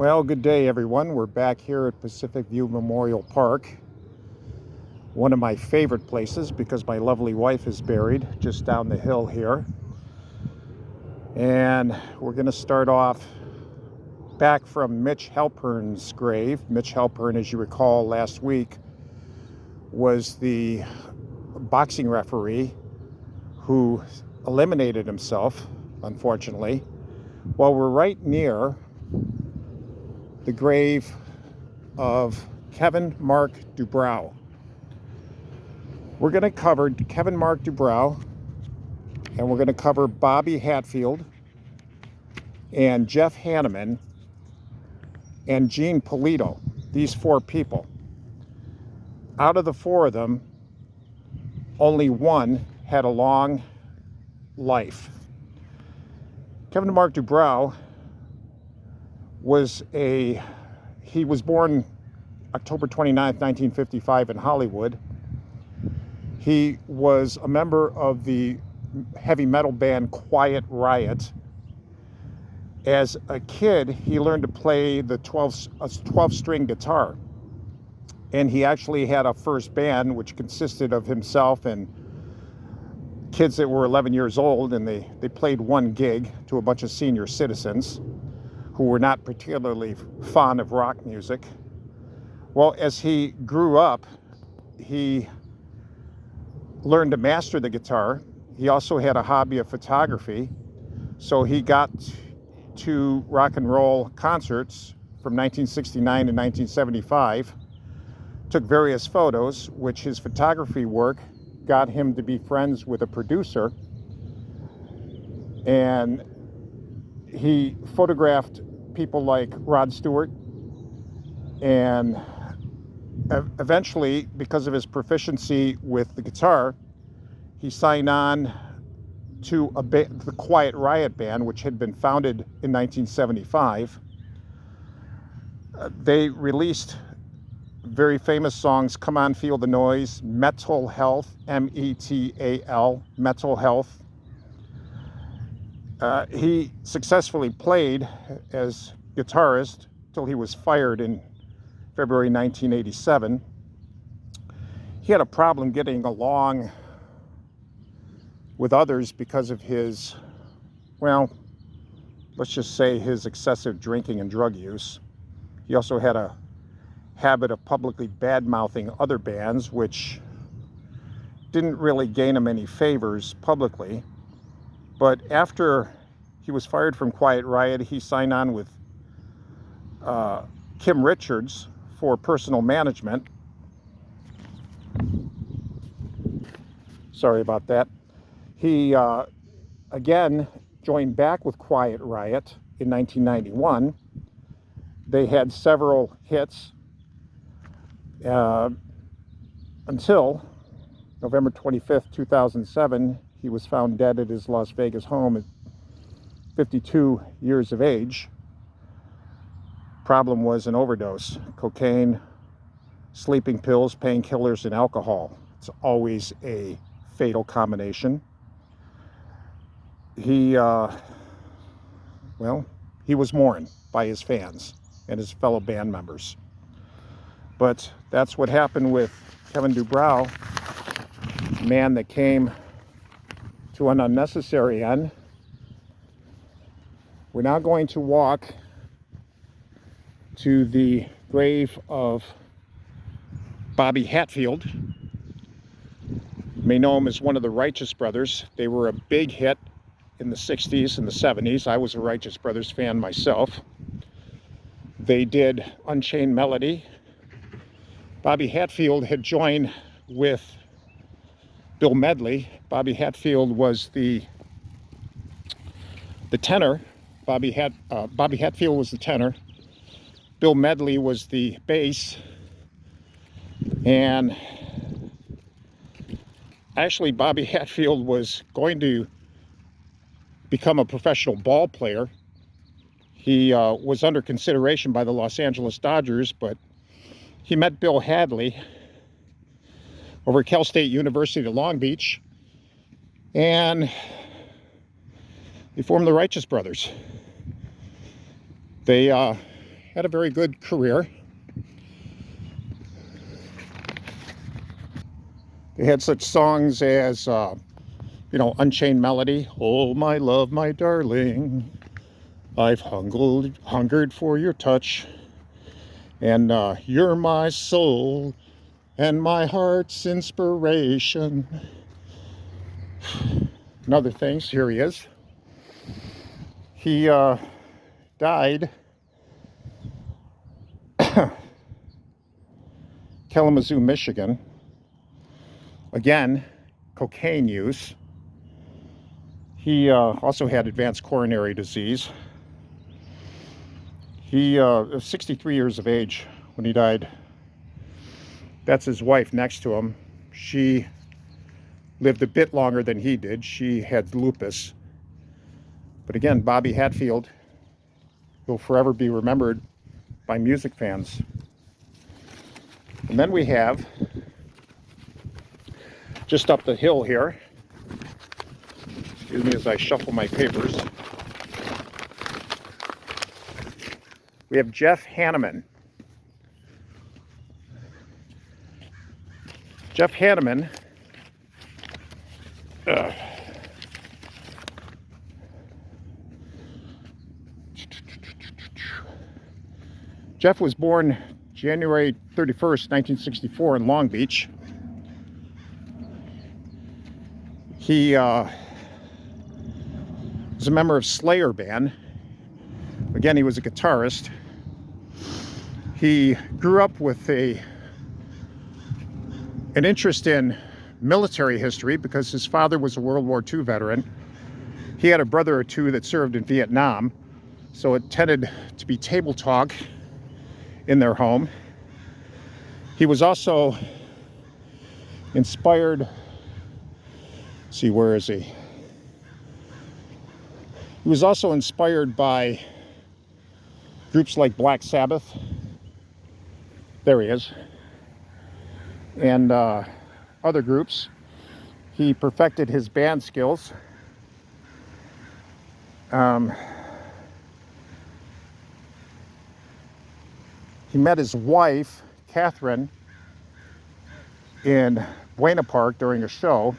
Well, good day, everyone. We're back here at Pacific View Memorial Park, one of my favorite places because my lovely wife is buried just down the hill here. And we're going to start off back from Mitch Halpern's grave. Mitch Halpern, as you recall, last week was the boxing referee who eliminated himself, unfortunately. Well, we're right near the grave of Kevin Mark Dubrow. We're going to cover Kevin Mark Dubrow, and we're going to cover Bobby Hatfield and Jeff Hanneman and Gene Polito, these four people. Out of the four of them, only one had a long life. Kevin Mark Dubrow was born October 29th, 1955 in Hollywood. He was a member of the heavy metal band Quiet Riot. As a kid, he learned to play the 12-string guitar. And he actually had a first band which consisted of himself and kids that were 11 years old, and they played one gig to a bunch of senior citizens who were not particularly fond of rock music. Well, as he grew up, he learned to master the guitar. He also had a hobby of photography, so he got to rock and roll concerts from 1969 to 1975, took various photos, which his photography work got him to be friends with a producer, and he photographed people like Rod Stewart, and eventually, because of his proficiency with the guitar, he signed on to the Quiet Riot band, which had been founded in 1975. They released very famous songs: Come On, Feel the Noise, Metal Health, M-E-T-A-L, Metal Health. He successfully played as guitarist till he was fired in February 1987. He had a problem getting along with others because of his, well, let's just say his excessive drinking and drug use. He also had a habit of publicly bad-mouthing other bands, which didn't really gain him any favors publicly. But after he was fired from Quiet Riot, he signed on with Kim Richards for personal management. Sorry about that. He again joined back with Quiet Riot in 1991. They had several hits until November 25th, 2007. He was found dead at his Las Vegas home at 52 years of age. Problem was an overdose: cocaine, sleeping pills, painkillers, and alcohol. It's always a fatal combination. He was mourned by his fans and his fellow band members. But that's what happened with Kevin Dubrow, a man that came to an unnecessary end. We're now going to walk to the grave of Bobby Hatfield. You may know him as one of the Righteous Brothers. They were a big hit in the 60s and the 70s. I was a Righteous Brothers fan myself. They did Unchained Melody. Bobby Hatfield had joined with Bill Medley. Bobby Hatfield was the tenor. Bobby Hatfield was the tenor. Bill Medley was the bass. And actually, Bobby Hatfield was going to become a professional ball player. He was under consideration by the Los Angeles Dodgers, but he met Bill Hadley over at Cal State University at Long Beach, and they formed the Righteous Brothers. They had a very good career. They had such songs as, Unchained Melody, oh my love, my darling, I've hungered for your touch, and you're my soul and my heart's inspiration. And other things. Here he is. He died Kalamazoo, Michigan. Again, cocaine use. He also had advanced coronary disease. He was 63 years of age when he died. That's his wife next to him. She lived a bit longer than he did. She had lupus. But again, Bobby Hatfield will forever be remembered by music fans. And then we have, just up the hill here, excuse me as I shuffle my papers, we have Jeff Hanneman. Jeff Hanneman Jeff was born January 31st, 1964 in Long Beach. He was a member of Slayer band. Again, he was a guitarist. He grew up with an interest in military history because his father was a World War II veteran. He had a brother or two that served in Vietnam, so it tended to be table talk in their home. He was also inspired, see, where is he? He was also inspired by groups like Black Sabbath. There he is. And other groups. He perfected his band skills. He met his wife, Catherine, in Buena Park during a show.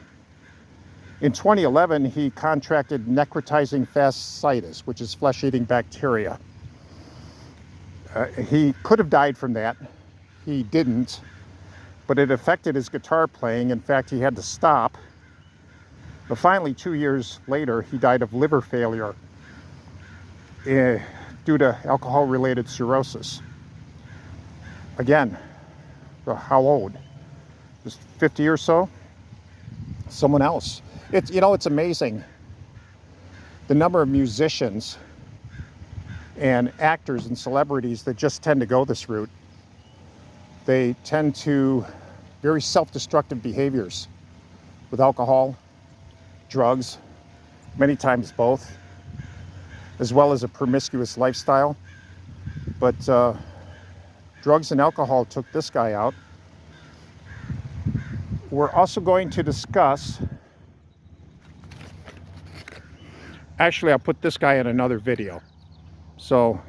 In 2011, he contracted necrotizing fasciitis, which is flesh-eating bacteria. He could have died from that. He didn't, but it affected his guitar playing. In fact, he had to stop. But finally, 2 years later, he died of liver failure due to alcohol-related cirrhosis. Again, how old? Just 50 or so? Someone else. It's amazing the number of musicians and actors and celebrities that just tend to go this route. They tend to very self-destructive behaviors with alcohol, drugs, many times both, as well as a promiscuous lifestyle. But drugs and alcohol took this guy out. We're also going to discuss, actually I'll put this guy in another video. So